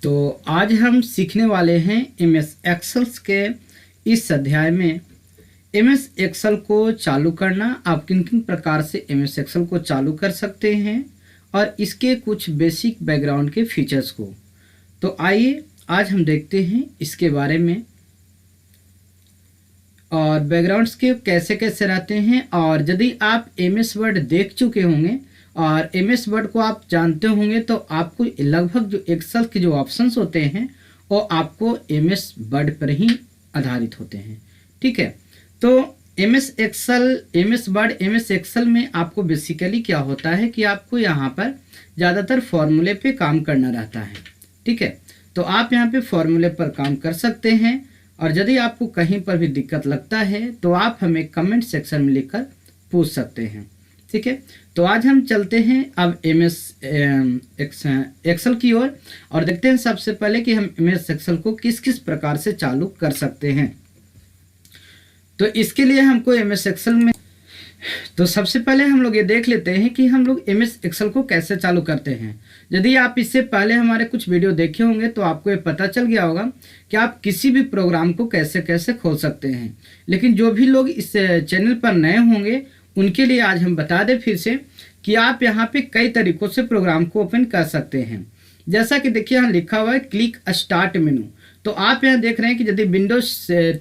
तो आज हम सीखने वाले हैं एमएस एक्सेल्स के इस अध्याय में एमएस एक्सेल को चालू करना। आप किन किन प्रकार से एमएस एक्सेल को चालू कर सकते हैं और इसके कुछ बेसिक बैकग्राउंड के फीचर्स को। तो आइए आज हम देखते हैं इसके बारे में और बैकग्राउंड्स के कैसे कैसे रहते हैं। और यदि आप एमएस वर्ड देख चुके होंगे और एमएस वर्ड को आप जानते होंगे तो आपको लगभग जो एक्सेल के जो ऑप्शंस होते हैं वो आपको एमएस वर्ड पर ही आधारित होते हैं। ठीक है, तो MS Excel, MS Word, MS Excel में आपको बेसिकली क्या होता है कि आपको यहाँ पर ज़्यादातर फॉर्मूले पे काम करना रहता है। ठीक है, तो आप यहाँ पे फॉर्मूले पर काम कर सकते हैं और यदि आपको कहीं पर भी दिक्कत लगता है तो आप हमें कमेंट सेक्शन में लिखकर पूछ सकते हैं। ठीक है, तो आज हम चलते हैं अब एमएस एक्सेल की ओर और देखते हैं सबसे पहले कि हम एमएस एक्सेल को किस किस प्रकार से चालू कर सकते हैं। तो इसके लिए हमको एमएस एक्सेल में तो सबसे पहले हम लोग ये देख लेते हैं कि हम लोग एमएस एक्सेल को कैसे चालू करते हैं। यदि आप इससे पहले हमारे कुछ वीडियो देखे होंगे तो आपको ये पता चल गया होगा कि आप किसी भी प्रोग्राम को कैसे कैसे खोल सकते हैं। लेकिन जो भी लोग इस चैनल पर नए होंगे उनके लिए आज हम बता दें फिर से कि आप यहाँ पे कई तरीकों से प्रोग्राम को ओपन कर सकते हैं। जैसा कि देखिए यहाँ लिखा हुआ है क्लिक स्टार्ट मेनू। तो आप यहाँ देख रहे हैं कि यदि विंडोज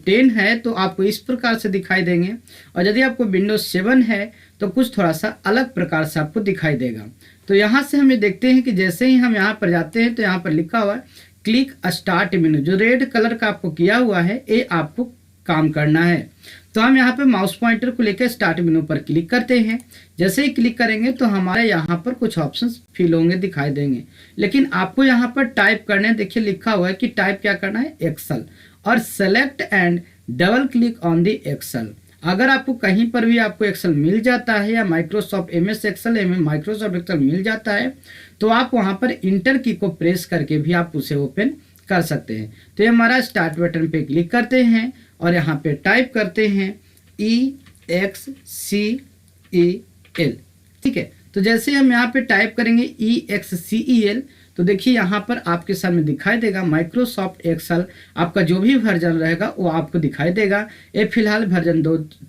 10 है तो आपको इस प्रकार से दिखाई देंगे और यदि आपको विंडोज 7 है तो कुछ थोड़ा सा अलग प्रकार से आपको दिखाई देगा। तो यहाँ से हम ये देखते हैं कि जैसे ही हम यहाँ पर जाते हैं तो यहाँ पर लिखा हुआ है क्लिक स्टार्ट मेनू, जो रेड कलर का आपको किया हुआ है ये आपको काम करना है। तो हम यहाँ पे माउस पॉइंटर को लेकर स्टार्ट मेनू पर क्लिक करते हैं। जैसे ही क्लिक करेंगे तो हमारे यहाँ पर कुछ ऑप्शंस फिल होंगे, दिखाई देंगे। लेकिन आपको यहाँ पर टाइप करने, देखिए लिखा हुआ है कि टाइप क्या करना है, एक्सेल, और select and double click on the Excel. अगर आपको कहीं पर भी आपको एक्सेल मिल जाता है या Microsoft MS Excel Microsoft Excel मिल जाता है तो आप वहाँ पर इंटर की को प्रेस करके भी आप उसे ओपन कर सकते हैं। तो ये हमारा स्टार्ट बटन पे क्लिक करते हैं और यहाँ पे टाइप करते हैं EXCEL। ठीक है, तो जैसे हम यहाँ पे टाइप करेंगे EXCEL तो देखिए यहाँ पर आपके सामने दिखाई देगा माइक्रोसॉफ्ट एक्सेल। आपका जो भी वर्जन रहेगा वो आपको दिखाई देगा। ये फिलहाल वर्जन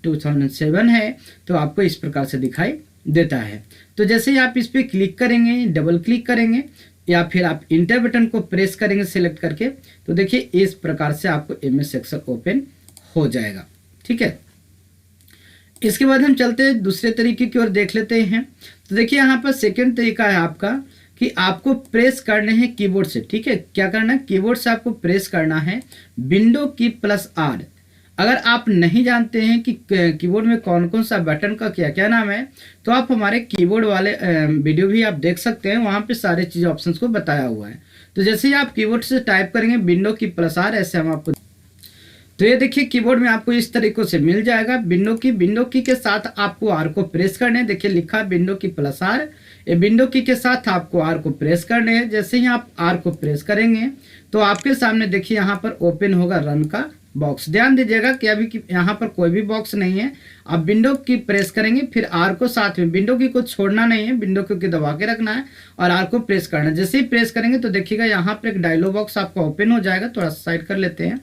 2007 है तो आपको इस प्रकार से दिखाई देता है। तो जैसे ही आप इस पर क्लिक करेंगे, डबल क्लिक करेंगे या फिर आप इंटर बटन को प्रेस करेंगे सिलेक्ट करके तो देखिए इस प्रकार से आपको एमएस एक्सेल ओपन हो जाएगा। ठीक है, इसके बाद हम चलते हैं दूसरे तरीके की ओर देख लेते हैं। तो देखिए यहाँ पर सेकंड तरीका है आपका कि आपको प्रेस करने हैं कीबोर्ड से। ठीक है, क्या करना है, कीबोर्ड से आपको प्रेस करना है विंडो की +R। अगर आप नहीं जानते हैं कि कीबोर्ड में कौन कौन सा बटन का क्या क्या नाम है तो आप हमारे कीबोर्ड वाले वीडियो भी आप देख सकते हैं, वहाँ पे सारे चीज़ ऑप्शंस को बताया हुआ है। तो जैसे ही आप कीबोर्ड से टाइप करेंगे विंडो की +R, ऐसे हम आपको, तो ये देखिए कीबोर्ड में आपको इस तरीके से मिल जाएगा। विंडो की के साथ आपको R को प्रेस करने हैं। देखिए लिखा है विंडो की +R, ये विंडो की के साथ आपको R को प्रेस करने हैं। जैसे ही आप R को प्रेस करेंगे तो आपके सामने देखिए यहाँ पर ओपन होगा रन का बॉक्स। ध्यान दीजिएगा कि अभी यहाँ पर कोई भी बॉक्स नहीं है। आप विंडो की प्रेस करेंगे फिर R को साथ में, विंडो की को छोड़ना नहीं है, विंडो की दबा के रखना है और R को प्रेस करना है। जैसे ही प्रेस करेंगे तो देखिएगा यहाँ पर एक डायलॉग बॉक्स आपको ओपन हो जाएगा। थोड़ा सा साइड कर लेते हैं,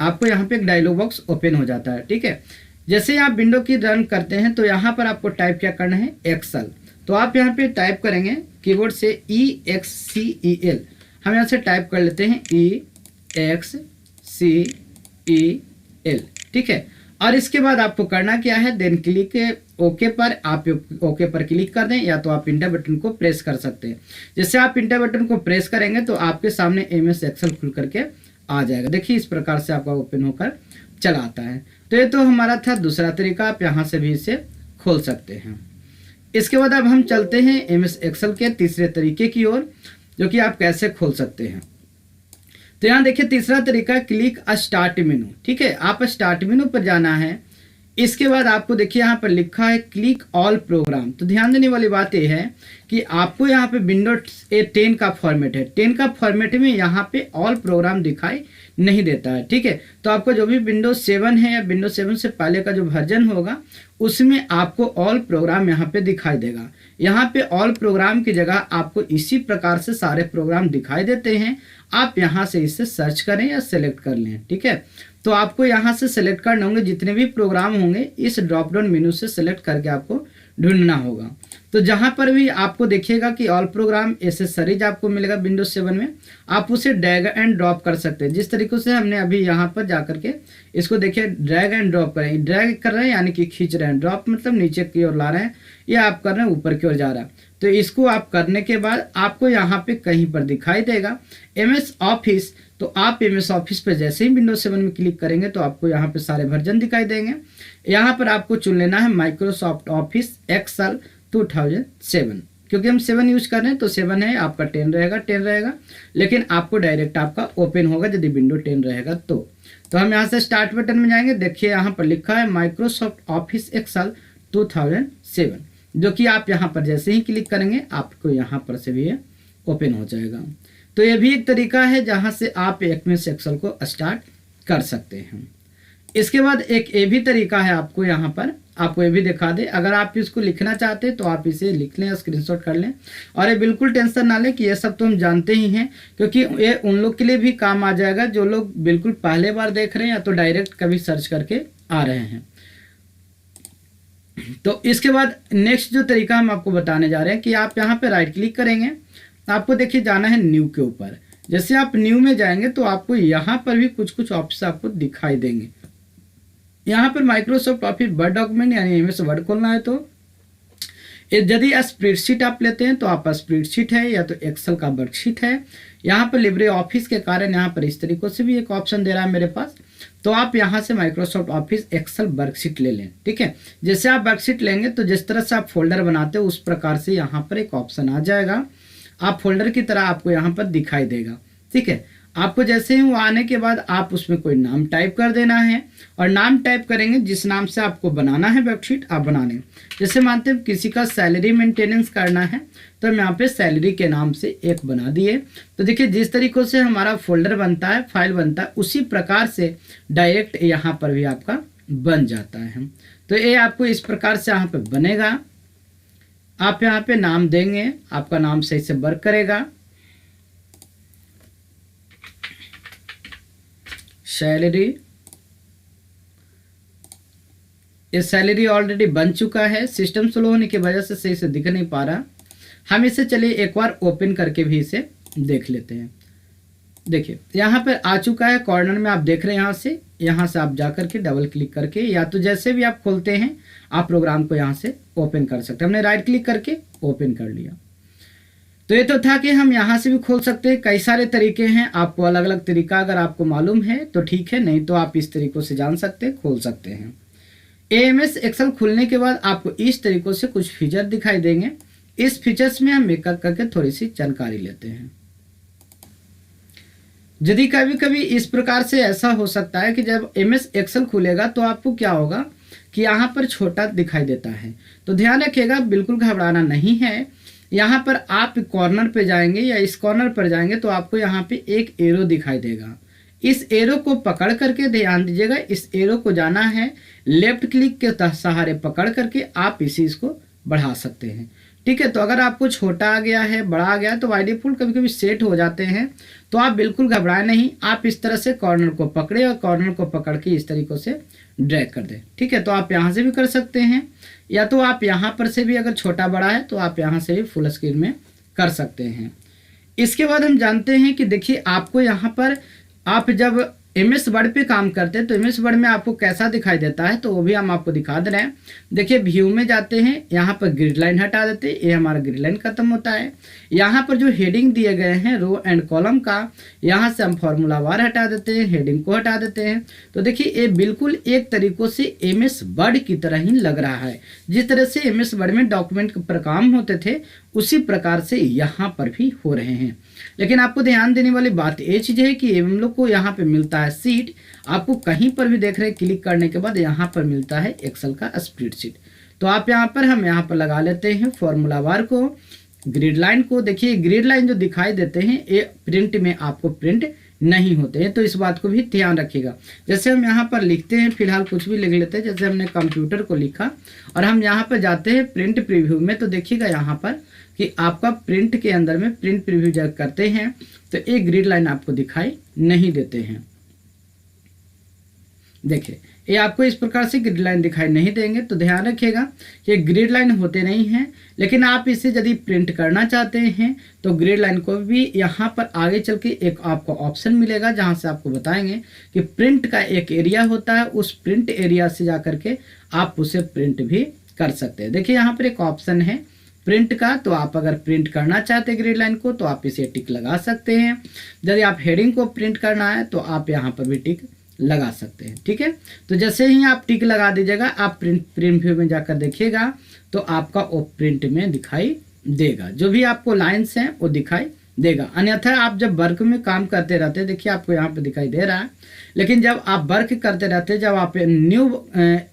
आपको यहाँ पे एक डायलॉग बॉक्स ओपन हो जाता है। ठीक है, जैसे ही आप विंडो की रन करते हैं तो यहाँ पर आपको टाइप क्या करना है, एक्सेल। तो आप यहाँ पे टाइप करेंगे कीबोर्ड से EXCEL। हम यहाँ से टाइप कर लेते हैं EXCEL। ठीक है, और इसके बाद आपको करना क्या है, देन क्लिक ओके पर, आप ओके पर क्लिक कर दें या तो आप इंटर बटन को प्रेस कर सकते हैं। जैसे आप इंटर बटन को प्रेस करेंगे तो आपके सामने एमएस एक्सेल खुल करके आ जाएगा। देखिए इस प्रकार से आपका ओपन होकर चला आता है। तो ये तो हमारा था दूसरा तरीका, आप यहाँ से भी इसे खोल सकते हैं। इसके बाद अब हम चलते हैं एमएस एक्सेल के तीसरे तरीके की ओर, जो कि आप कैसे खोल सकते हैं। तो यहाँ देखिए तीसरा तरीका क्लिक स्टार्ट मेनू। ठीक है, आप स्टार्ट मेनू पर जाना है। इसके बाद आपको देखिए यहाँ पर लिखा है क्लिक ऑल प्रोग्राम। तो ध्यान देने वाली बात यह है कि आपको यहाँ पे विंडोज 10 का फॉर्मेट है, 10 का फॉर्मेट में यहाँ पे ऑल प्रोग्राम दिखाई नहीं देता है। ठीक है, तो आपका जो भी विंडोज 7 है या विंडोज 7 से पहले का जो वर्जन होगा उसमें आपको ऑल प्रोग्राम यहाँ पे दिखाई देगा। यहाँ पे ऑल प्रोग्राम की जगह आपको इसी प्रकार से सारे प्रोग्राम दिखाई देते हैं। आप यहाँ से इसे सर्च करें या सेलेक्ट कर लें। ठीक है, तो आपको यहाँ से सेलेक्ट करने होंगे, जितने भी प्रोग्राम होंगे इस ड्रॉप डाउन मेनू से सेलेक्ट करके आपको ढूंढना होगा। तो जहाँ पर भी आपको देखिएगा कि ऑल प्रोग्राम एसेसरीज आपको मिलेगा विंडोज 7 में, आप उसे ड्रैग एंड ड्रॉप कर सकते हैं। जिस तरीके से हमने अभी यहाँ पर जा करके इसको देखिए ड्रैग एंड ड्रॉप करें, ड्रैग कर रहे हैं यानी कि खींच रहे हैं, ड्रॉप मतलब नीचे की ओर ला रहे हैं, या आप कर रहे हैं ऊपर की ओर जा रहा है। तो इसको आप करने के बाद आपको यहाँ पे कहीं पर दिखाई देगा MS ऑफिस। तो आप MS ऑफिस पर जैसे ही विंडोज 7 में क्लिक करेंगे तो आपको यहाँ पे सारे वर्जन दिखाई देंगे। यहाँ पर आपको चुन लेना है माइक्रोसॉफ्ट ऑफिस एक्सेल 2007, क्योंकि हम 7 यूज कर रहे हैं तो 7 है, आपका 10 रहेगा, लेकिन आपको डायरेक्ट आपका ओपन होगा यदि विंडो 10 रहेगा तो हम यहाँ से स्टार्ट बटन में जाएंगे। देखिए यहाँ पर लिखा है माइक्रोसॉफ्ट ऑफिस एक्सेल 2007, जो कि आप यहाँ पर जैसे ही क्लिक करेंगे आपको यहाँ पर से भी ये ओपन हो जाएगा। तो ये भी एक तरीका है जहाँ से आप MS एक्सेल को स्टार्ट कर सकते हैं। इसके बाद एक ये भी तरीका है, आपको यहाँ पर आपको ये भी दिखा दे। अगर आप इसको लिखना चाहते हैं तो आप इसे लिख लें, स्क्रीनशॉट कर लें। और ये बिल्कुल टेंशन ना लें कि ये सब तो हम जानते ही हैं, क्योंकि ये उन लोग के लिए भी काम आ जाएगा जो लोग बिल्कुल पहले बार देख रहे हैं या तो डायरेक्ट कभी सर्च करके आ रहे हैं। तो इसके बाद नेक्स्ट जो तरीका हम आपको बताने जा रहे हैं कि आप यहाँ पे राइट क्लिक करेंगे, आपको देखिए जाना है न्यू के ऊपर। जैसे आप न्यू में जाएंगे तो आपको यहाँ पर भी कुछ ऑप्शन आपको दिखाई देंगे। यहाँ पर माइक्रोसॉफ्ट ऑफिस वर्ड डॉक्यूमेंट यानी MS वर्ड खोलना है, तो यदि स्प्रेडशीट आप लेते हैं तो आप स्प्रेडशीट है या तो एक्सेल का वर्कशीट है। यहाँ पर लिब्रे ऑफिस के कारण यहाँ पर इस तरीके से भी एक ऑप्शन दे रहा है मेरे पास, तो आप यहाँ से माइक्रोसॉफ्ट ऑफिस एक्सेल वर्कशीट ले लें। ठीक है, जैसे आप वर्कशीट लेंगे तो जिस तरह से आप फोल्डर बनाते हो उस प्रकार से यहाँ पर एक ऑप्शन आ जाएगा, आप फोल्डर की तरह आपको यहाँ पर दिखाई देगा। ठीक है, आपको जैसे ही वो आने के बाद आप उसमें कोई नाम टाइप कर देना है, और नाम टाइप करेंगे जिस नाम से आपको बनाना है वर्कशीट आप बना लें। जैसे मानते हैं किसी का सैलरी मेंटेनेंस करना है तो हम यहाँ पे सैलरी के नाम से एक बना दिए। तो देखिए जिस तरीके से हमारा फोल्डर बनता है, फाइल बनता है, उसी प्रकार से डायरेक्ट यहाँ पर भी आपका बन जाता है। तो ये आपको इस प्रकार से यहाँ पे बनेगा। आप यहाँ पे नाम देंगे, आपका नाम सही से वर्क करेगा। सैलरी, ये सैलरी ऑलरेडी बन चुका है, सिस्टम स्लो होने की वजह से सही से दिख नहीं पा रहा। हम इसे चलिए एक बार ओपन करके भी इसे देख लेते हैं। देखिए यहाँ पर आ चुका है, कॉर्नर में आप देख रहे हैं। यहाँ से आप जा करके डबल क्लिक करके या तो जैसे भी आप खोलते हैं आप प्रोग्राम को यहाँ से ओपन कर सकते हैं। हमने राइट क्लिक करके ओपन कर लिया। तो ये तो था कि हम यहाँ से भी खोल सकते हैं। कई सारे तरीके हैं, आपको अलग अलग तरीका अगर आपको मालूम है तो ठीक है, नहीं तो आप इस तरीकों से जान सकते हैं, खोल सकते हैं। MS एक्सेल खुलने के बाद आपको इस तरीकों से कुछ फीचर दिखाई देंगे। इस फीचर्स में हम एक एक करके थोड़ी सी जानकारी लेते हैं। यदि कभी कभी इस प्रकार से ऐसा हो सकता है कि जब MS एक्सेल खुलेगा तो आपको क्या होगा कि यहाँ पर छोटा दिखाई देता है, तो ध्यान रखिएगा बिल्कुल घबराना नहीं है। यहाँ पर आप कॉर्नर पे जाएंगे या इस कॉर्नर पर जाएंगे तो आपको यहाँ पे एक एरो दिखाई देगा। इस एरो को पकड़ करके ध्यान दीजिएगा, इस एरो को जाना है लेफ्ट क्लिक के सहारे पकड़ करके आप इसको बढ़ा सकते हैं। ठीक है, तो अगर आपको छोटा आ गया है, बड़ा आ गया है तो बाय डिफॉल्ट कभी कभी सेट हो जाते हैं, तो आप बिल्कुल घबराए नहीं। आप इस तरह से कॉर्नर को पकड़े और कॉर्नर को पकड़ के इस तरीके से ड्रैग कर दें। ठीक है, तो आप यहाँ से भी कर सकते हैं, या तो आप यहाँ पर से भी अगर छोटा बड़ा है तो आप यहाँ से भी फुल स्क्रीन में कर सकते हैं। इसके बाद हम जानते हैं कि देखिए आपको यहाँ पर आप जब MS वर्ड पे काम करते हैं तो MS वर्ड में आपको कैसा दिखाई देता है, तो वो भी हम आपको दिखा दे रहे हैं। देखिए व्यू में जाते हैं, यहाँ पर ग्रिड लाइन हटा देते हैं, ये हमारा ग्रिड लाइन खत्म होता है। यहाँ पर जो हेडिंग दिए गए हैं रो एंड कॉलम का, यहाँ से हम फॉर्मूला वार हटा देते हैं, हेडिंग को हटा देते हैं। तो देखिए ये बिल्कुल एक तरीकों से MS वर्ड की तरह ही लग रहा है। जिस तरह से MS वर्ड में डॉक्यूमेंट पर काम होते थे उसी प्रकार से यहाँ पर भी हो रहे हैं। लेकिन आपको ध्यान देने वाली बात ये चीज़ है कि हम लोग को यहाँ पे मिलता है सीट, आपको कहीं पर भी देख रहे हैं क्लिक करने के बाद यहाँ पर मिलता है एक्सेल का स्प्रेडशीट। तो आप हम यहाँ पर लगा लेते हैं फॉर्मूला बार को, ग्रिड लाइन को। देखिए ग्रिड लाइन जो दिखाई देते हैं ये प्रिंट में आपको प्रिंट नहीं होते हैं। तो इस बात को भी ध्यान रखिएगा। जैसे हम यहाँ पर लिखते हैं, फिलहाल कुछ भी लिख लेते हैं, जैसे हमने कंप्यूटर को लिखा और हम यहाँ पर जाते हैं प्रिंट प्रीव्यू में, तो देखिएगा यहाँ पर कि आपका प्रिंट के अंदर में प्रिंट प्रीव्यू जब करते हैं तो एक ग्रिड लाइन आपको दिखाई नहीं देते हैं। देखिए ये आपको इस प्रकार से ग्रिड लाइन दिखाई नहीं देंगे, तो ध्यान रखिएगा कि ग्रिड लाइन होते नहीं हैं। लेकिन आप इसे यदि प्रिंट करना चाहते हैं तो ग्रिड लाइन को भी यहाँ पर आगे चल के एक आपको ऑप्शन मिलेगा, जहाँ से आपको बताएंगे कि प्रिंट का एक एरिया होता है, उस प्रिंट एरिया से जा करके आप उसे प्रिंट भी कर सकते हैं। देखिए यहाँ पर एक ऑप्शन है प्रिंट का, तो आप अगर प्रिंट करना चाहते हैं ग्रिड लाइन को तो आप इसे टिक लगा सकते हैं। यदि आप हेडिंग को प्रिंट करना है तो आप यहाँ पर भी टिक लगा सकते हैं। ठीक है, तो जैसे ही आप टिक लगा दीजिएगा, आप प्रिंट व्यू में जाकर देखिएगा तो आपका वो प्रिंट में दिखाई देगा, जो भी आपको लाइन्स हैं वो दिखाई देगा। अन्यथा आप जब वर्क में काम करते रहते हैं, देखिए आपको यहाँ पे दिखाई दे रहा है, लेकिन जब आप वर्क करते रहते हैं, जब आप न्यू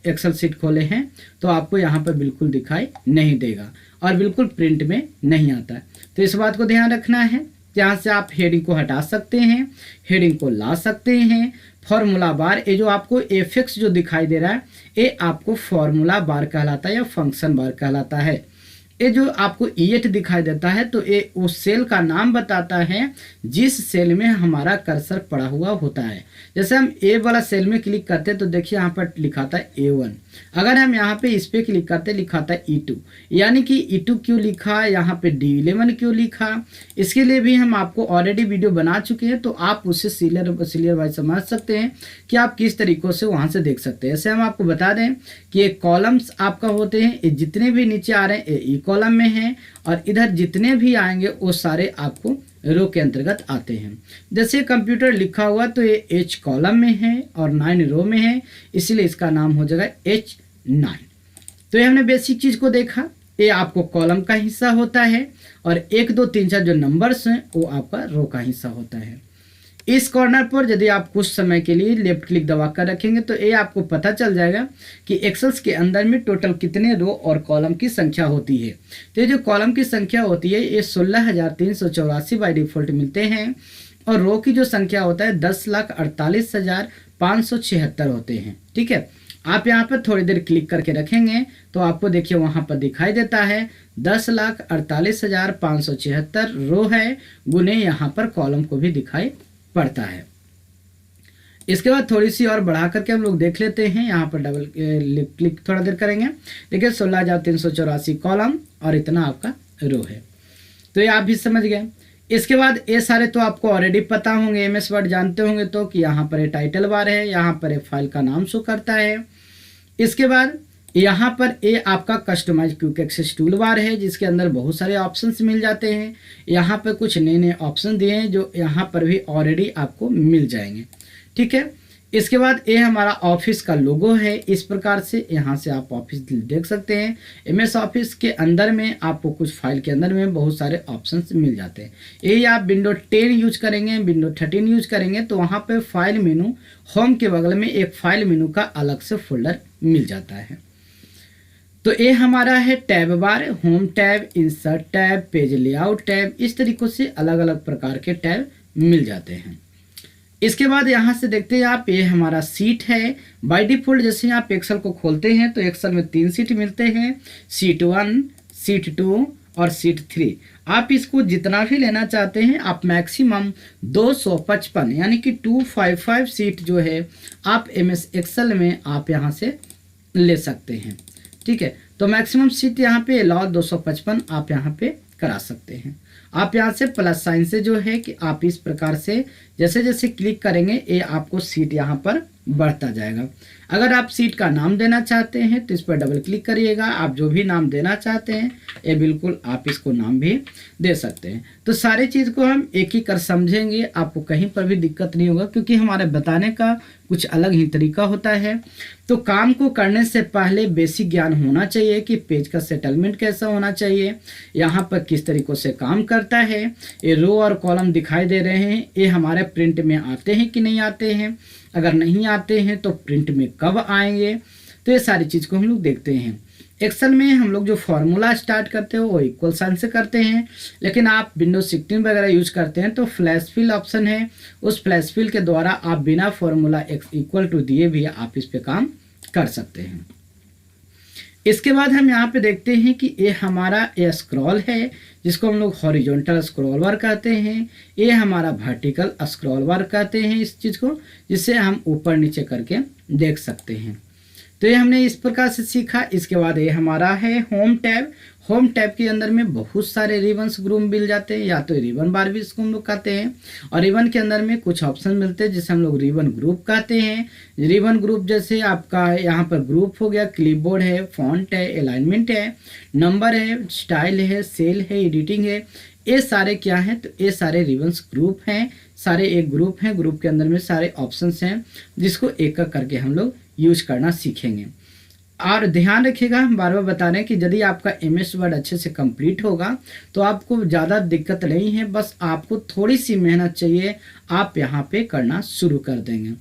एक्सेल सीट खोले हैं तो आपको यहाँ पर बिल्कुल दिखाई नहीं देगा और बिल्कुल प्रिंट में नहीं आता है। तो इस बात को ध्यान रखना है। यहाँ से आप हेडिंग को हटा सकते हैं, हेडिंग को ला सकते हैं। फॉर्मूला बार, ये जो आपको एफेक्स जो दिखाई दे रहा है, ये आपको फॉर्मूला बार कहलाता है या फंक्शन बार कहलाता है। ये जो आपको ईएट दिखाई देता है तो ये उस सेल का नाम बताता है जिस सेल में हमारा कर्सर पड़ा हुआ होता है। जैसे हम ए वाला सेल में क्लिक करते हैं तो देखिए यहाँ पर लिखा था A1। अगर हम यहाँ पे इस पे क्लिक करते लिखा था E2, यानी कि E2 क्यों लिखा, यहाँ पे D11 क्यों लिखा, इसके लिए भी हम आपको ऑलरेडी वीडियो बना चुके हैं, तो आप उससे सीरियल वाइज समझ सकते हैं कि आप किस तरीक़ों से वहाँ से देख सकते हैं। ऐसे हम आपको बता दें कि ये कॉलम्स आपका होते हैं, ये जितने भी नीचे आ रहे हैं ये ई कॉलम में हैं और इधर जितने भी आएंगे वो सारे आपको रो के अंतर्गत आते हैं। जैसे कंप्यूटर लिखा हुआ तो ये H कॉलम में है और 9 रो में है, इसलिए इसका नाम हो जाएगा H9। तो ये हमने बेसिक चीज़ को देखा, ये आपको कॉलम का हिस्सा होता है और 1 2 3 4 जो नंबर्स हैं वो आपका रो का हिस्सा होता है। इस कॉर्नर पर यदि आप कुछ समय के लिए लेफ्ट क्लिक दबा कर रखेंगे तो ये आपको पता चल जाएगा कि एक्सेल्स के अंदर में टोटल कितने रो और कॉलम की संख्या होती है। तो ये जो कॉलम की संख्या होती है ये 16,384 बाय डिफ़ॉल्ट मिलते हैं और रो की जो संख्या होता है 10,48,576 होते हैं। ठीक है, आप यहाँ पर थोड़ी देर क्लिक करके रखेंगे तो आपको देखिए वहाँ पर दिखाई देता है 10,48,576 रो है, गुने यहाँ पर कॉलम को भी दिखाई पड़ता है। इसके बाद थोड़ी सी और बढ़ा करके हम लोग देख लेते हैं। यहाँ पर डबल क्लिक थोड़ा देर करेंगे, देखिए 16,384 कॉलम और इतना आपका रो है। तो ये आप भी समझ गए। इसके बाद ये सारे तो आपको ऑलरेडी पता होंगे, एमएस वर्ड जानते होंगे तो कि यहाँ पर ये टाइटल बार है, यहाँ पर ये फाइल का नाम शो करता है। इसके बाद यहाँ पर ये आपका customise quick access tool bar है जिसके अंदर बहुत सारे ऑप्शंस मिल जाते हैं। यहाँ पर कुछ नए नए ऑप्शन दिए हैं जो यहाँ पर भी ऑलरेडी आपको मिल जाएंगे। ठीक है, इसके बाद ये हमारा ऑफिस का लोगो है। इस प्रकार से यहाँ से आप ऑफिस देख सकते हैं। एमएस ऑफिस के अंदर में आपको कुछ फाइल के अंदर में बहुत सारे ऑप्शंस मिल जाते हैं। यही आप विंडो 10 यूज करेंगे, विंडो 13 यूज करेंगे तो वहाँ पे फाइल मेनू, होम के बगल में एक फाइल मेनू का अलग से फोल्डर मिल जाता है। तो ये हमारा है tab bar, home tab, insert tab, page layout tab, इस तरीक़ों से अलग अलग प्रकार के टैब मिल जाते हैं। इसके बाद यहाँ से देखते हैं आप, ये हमारा सीट है। बाय डिफ़ॉल्ट जैसे आप एक्सेल को खोलते हैं तो एक्सेल में 3 सीट मिलते हैं, सीट 1, सीट 2 और सीट 3। आप इसको जितना भी लेना चाहते हैं आप मैक्सिमम 255 यानी कि 255 सीट जो है आप एमएस एक्सेल में आप यहाँ से ले सकते हैं। ठीक है, तो मैक्सिमम सीट यहाँ पे अलाउ 255 आप यहाँ पे करा सकते हैं। आप यहाँ से प्लस साइन से जो है कि आप इस प्रकार से जैसे जैसे क्लिक करेंगे ये आपको सीट यहाँ पर बढ़ता जाएगा। अगर आप सीट का नाम देना चाहते हैं तो इस पर डबल क्लिक करिएगा। आप जो भी नाम देना चाहते हैं ये बिल्कुल आप इसको नाम भी दे सकते हैं। तो सारी चीज़ को हम एक ही कर समझेंगे, आपको कहीं पर भी दिक्कत नहीं होगा क्योंकि हमारे बताने का कुछ अलग ही तरीका होता है। तो काम को करने से पहले बेसिक ज्ञान होना चाहिए कि पेज का सेटलमेंट कैसा होना चाहिए, यहाँ पर किस तरीक़ों से काम करता है, ये रो और कॉलम दिखाई दे रहे हैं ये हमारे प्रिंट में आते हैं कि नहीं आते हैं, अगर नहीं आते हैं तो प्रिंट में कब आएंगे, तो ये सारी चीज़ को हम लोग देखते हैं। एक्सेल में हम लोग जो फॉर्मूला स्टार्ट करते हो वो इक्वल साइन से करते हैं, लेकिन आप विंडोज 16 वगैरह यूज करते हैं तो फ्लैश फिल ऑप्शन है, उस फ्लैश फिल के द्वारा आप बिना फॉर्मूला एक्स इक्वल टू दिए भी आप इस पे काम कर सकते हैं। इसके बाद हम यहाँ पे देखते हैं कि ये हमारा ये स्क्रॉल है जिसको हम लोग हॉरिजॉन्टल स्क्रॉल बार कहते हैं, ये हमारा वर्टिकल स्क्रॉल बार कहते हैं इस चीज़ को, जिससे हम ऊपर नीचे करके देख सकते हैं। तो ये हमने इस प्रकार से सीखा। इसके बाद ये हमारा है होम टैब। होम टैब के अंदर में बहुत सारे रिबन्स ग्रुप मिल जाते हैं, या तो रिबन बार भी इसको हम लोग कहते हैं, और रिबन के अंदर में कुछ ऑप्शन मिलते हैं जिसे हम लोग रिबन ग्रुप कहते हैं। रिबन ग्रुप जैसे आपका यहाँ पर ग्रुप हो गया, क्लिपबोर्ड है, फॉन्ट है, अलाइनमेंट है, नंबर है, स्टाइल है, सेल है, एडिटिंग है, ये सारे क्या हैं, तो ये सारे रिबन्स ग्रुप हैं, सारे एक ग्रुप हैं। ग्रुप के अंदर में सारे ऑप्शंस हैं जिसको एक एक करके हम लोग यूज करना सीखेंगे। और ध्यान रखिएगा, हम बार बार बता रहे हैं कि यदि आपका एमएस वर्ड अच्छे से कंप्लीट होगा तो आपको ज़्यादा दिक्कत नहीं है, बस आपको थोड़ी सी मेहनत चाहिए, आप यहाँ पे करना शुरू कर देंगे।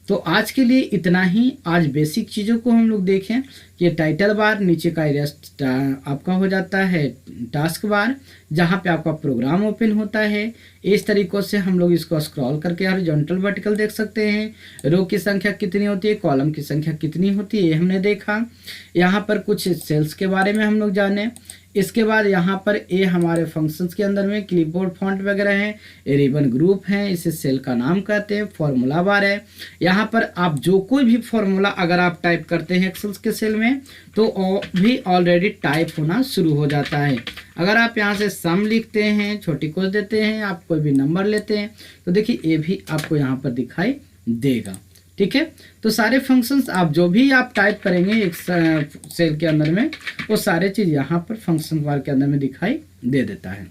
तो आज के लिए इतना ही। आज बेसिक चीज़ों को हम लोग देखें कि टाइटल बार, नीचे का रेस्ट आपका हो जाता है टास्क बार, जहाँ पे आपका प्रोग्राम ओपन होता है। इस तरीक़ों से हम लोग इसको स्क्रॉल करके हॉरिजॉन्टल वर्टिकल देख सकते हैं। रो की संख्या कितनी होती है, कॉलम की संख्या कितनी होती है, ये हमने देखा। यहाँ पर कुछ सेल्स के बारे में हम लोग जाने। इसके बाद यहाँ पर ये हमारे फंक्शंस के अंदर में क्लिपबोर्ड फॉन्ट वगैरह हैं, ये रिबन ग्रुप हैं, इसे सेल का नाम कहते हैं, फॉर्मूला बार है। यहाँ पर आप जो कोई भी फॉर्मूला अगर आप टाइप करते हैं एक्सेल के सेल में तो भी ऑलरेडी टाइप होना शुरू हो जाता है। अगर आप यहाँ से सम लिखते हैं, छोटी कोस देते हैं, आप कोई भी नंबर लेते हैं तो देखिए ये भी आपको यहाँ पर दिखाई देगा। ठीक है, तो सारे फंक्शंस आप जो भी आप टाइप करेंगे एक सेल के अंदर में, वो सारे चीज़ यहाँ पर फंक्शन बार के अंदर में दिखाई दे देता है।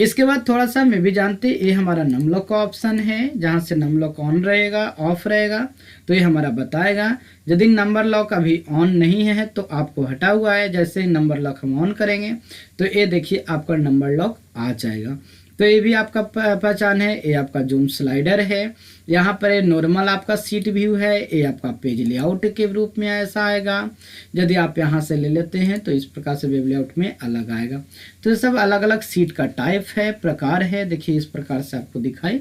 इसके बाद थोड़ा सा मैं भी जानते, ये हमारा नम लॉक का ऑप्शन है, जहाँ से नम लॉक ऑन रहेगा ऑफ रहेगा तो ये हमारा बताएगा। यदि नंबर लॉक अभी ऑन नहीं है तो आपको हटा हुआ है, जैसे ही नंबर लॉक हम ऑन करेंगे तो ये देखिए आपका नंबर लॉक आ जाएगा। तो ये भी आपका पहचान है। ये आपका जूम स्लाइडर है, यहाँ पर ये नॉर्मल आपका सीट व्यू है, ये आपका पेज लेआउट के रूप में ऐसा आएगा। यदि आप यहाँ से ले लेते हैं तो इस प्रकार से वेब लेआउट में अलग आएगा। तो ये सब अलग अलग सीट का टाइप है, प्रकार है, देखिए इस प्रकार से आपको दिखाई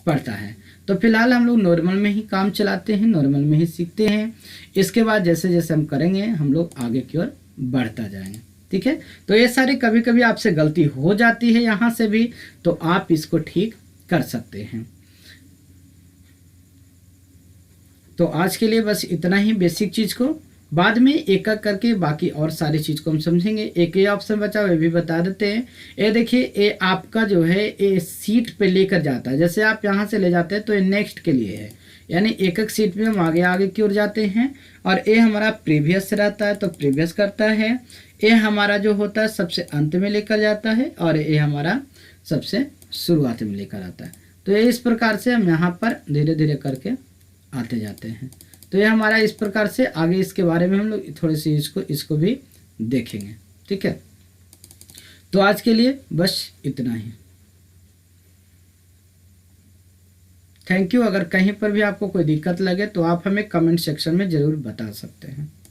पड़ता है। तो फिलहाल हम लोग नॉर्मल में ही काम चलाते हैं, नॉर्मल में ही सीखते हैं। इसके बाद जैसे जैसे हम करेंगे हम लोग आगे की ओर बढ़ता जाएंगे। ठीक है, तो ये सारे कभी कभी आपसे गलती हो जाती है यहाँ से भी, तो आप इसको ठीक कर सकते हैं। तो आज के लिए बस इतना ही बेसिक चीज़ को, बाद में एक एक करके बाकी और सारी चीज़ को हम समझेंगे। एक ये ऑप्शन बचा हुआ, ये भी बता देते हैं। ये देखिए ये आपका जो है ये सीट पे लेकर जाता है, जैसे आप यहाँ से ले जाते हैं तो ये नेक्स्ट के लिए है, यानी एक एक सीट में हम आगे आगे की ओर जाते हैं। और ये हमारा प्रीवियस रहता है तो प्रीवियस करता है। ये हमारा जो होता है सबसे अंत में लेकर जाता है, और ये हमारा सबसे शुरुआत में लेकर आता है। तो ये इस प्रकार से हम यहाँ पर धीरे धीरे करके आते जाते हैं। तो ये हमारा इस प्रकार से आगे इसके बारे में हम लोग थोड़ी सी इसको भी देखेंगे। ठीक है, तो आज के लिए बस इतना ही। Thank you. अगर कहीं पर भी आपको कोई दिक्कत लगे तो आप हमें कमेंट सेक्शन में ज़रूर बता सकते हैं।